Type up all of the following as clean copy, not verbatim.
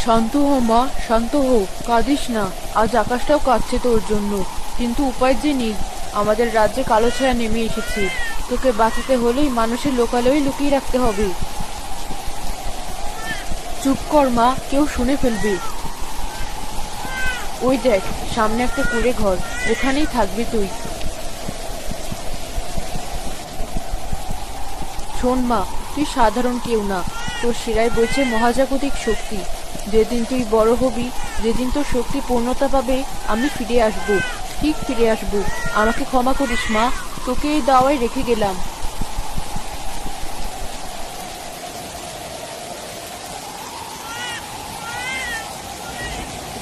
শান্ত হো মা, শান্ত হো, কাঁদিস না। আজ আকাশটাও কাঁদছে তোর জন্য, কিন্তু উপায় যে নেই। আমাদের রাজ্যে কালো ছায়া নেমে এসেছে। তোকে বাঁচাতে হলেই মানুষের লোকালয়ে লুকিয়ে রাখতে হবে। চুপ কর মা, কেউ শুনে ফেলবে। ওই দেখ, সামনে একটা কুঁড়ে ঘর, ওখানেই থাকবি তুই। শোন মা, তুই সাধারণ কেউ না, তোর শিরায় বইছে মহাজাগতিক শক্তি। যেদিন তুই বড় হবি, যেদিন তোর শক্তি পূর্ণতা পাবে, আমি ফিরে আসব, ঠিক ফিরে আসব। আমাকে ক্ষমা করিস মা, তোকে এই দাওয়ায় রেখে গেলাম।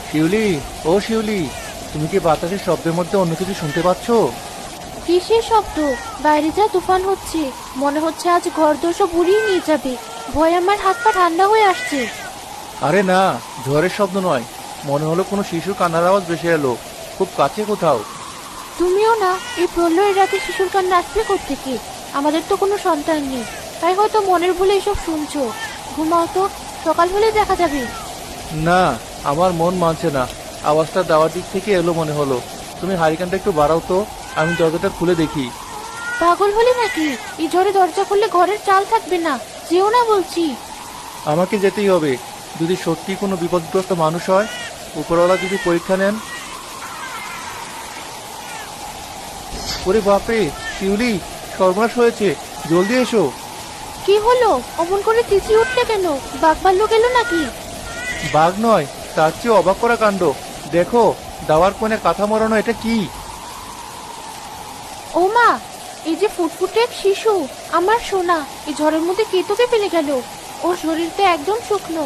শিউলি, ও শিউলি, তুমি কি বাতাসের শব্দের মধ্যে অন্য কিছু শুনতে পাচ্ছ? কিসের শব্দ? বাইরে যা তুফান হচ্ছে, মনে হচ্ছে আজ ঘরদোর সব উড়িয়ে নিয়ে যাবে। ভয় আমার হাত পা ঠান্ডা হয়ে আসছে। আরে না, ঝড়ের শব্দ নয়, মনে হলো কোনো শিশুর কান্নার আওয়াজ ভেসে এলো, খুব কাছে কোথাও। তুমিও না, এই প্রলয়ের রাতে শিশুর কান্না আসবে কোত্থেকে? আমাদের তো কোনো সন্তান নেই, তাই হয়তো মনের ভুলে এসব শুনছো। ঘুমাও তো, সকাল হলে দেখা যাবে। না, আমার মন মানছে না, আওয়াজটা দেওয়ার দিক থেকে এলো মনে হলো। তুমি হারিকেনটা একটু বাড়াও তো, আমি দরজাটা খুলে দেখি। পাগল হলে নাকি? এই ঝড়ে দরজা খুললে ঘরের চাল থাকবে না। যেও না বলছি। আমাকে যেতেই হবে, যদি সত্যি কোনো বিপদগ্রস্ত মানুষ হয়, উপরওয়ালা যদি পরীক্ষা নেন। ওরে বাপরে, শিউলি, সর্বনাশ হয়েছে, জলদি এসো। কি হলো? অমন করে চেঁচিয়ে উঠলে কেন? বাঘ ভাল্লুক এলো নাকি? বাঘ নয়, তার চেয়ে অবাক করা কাণ্ড। দেখো, দাওয়ার কোণে কাঁথা মরানো, এটা কি? ও মা, এই যে ফুটফুটে এক শিশু, আমার সোনা, এই ঝড়ের মধ্যে কে তোকে ফেলে গেল? ওর শরীরটা একদম শুকনো,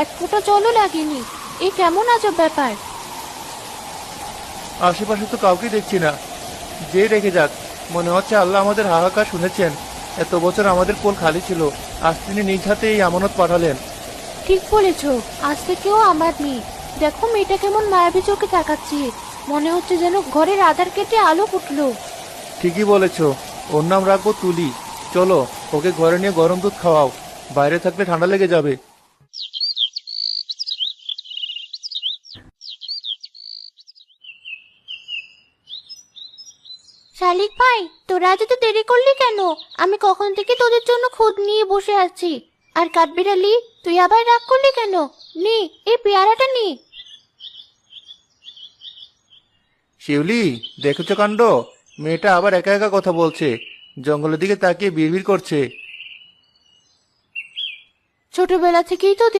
এক ফোঁটা জলও লাগেনি। এ কেমন আজব ব্যাপার! আশেপাশে তো কাউকে দেখছি না। যে রেখে যাক, মনে হচ্ছে আল্লাহ আমাদের হাহাকার শুনেছেন। এত বছর আমাদের কোল খালি ছিল, আজ তিনি নিজ হাতে এই আমানত পাঠালেন। ঠিক বলেছ, আজ থেকেও আমার মেয়ে। দেখো মেয়েটা কেমন মায়াবী চোখে তাকাচ্ছে, মনে হচ্ছে যেন ঘরের আধার কেটে আলো ফুটলো। ঠিকই বলেছ, ওর নাম রাখবো তুলি। চলো, ওকে ঘরে নিয়ে গরম দুধ খাওয়াও, বাইরে থাকলে ঠান্ডা লেগে যাবে। শালিক ভাই, তোরা আজ তো দেরি করলি কেন? আমি কখন থেকে তোদের জন্য খুদ নিয়ে বসে আছি। আর কাঠবিড়ালি, তুই আবার রাগ করলি কেন? নে, এই পেয়ারাটা নে। শিউলি, দেখেছো কাণ্ড? মেয়েটা আবার একা একা কথা বলছে, জঙ্গলের দিকে তাকিয়ে বিড়বিড় করছে। ছোটবেলা থেকেই তো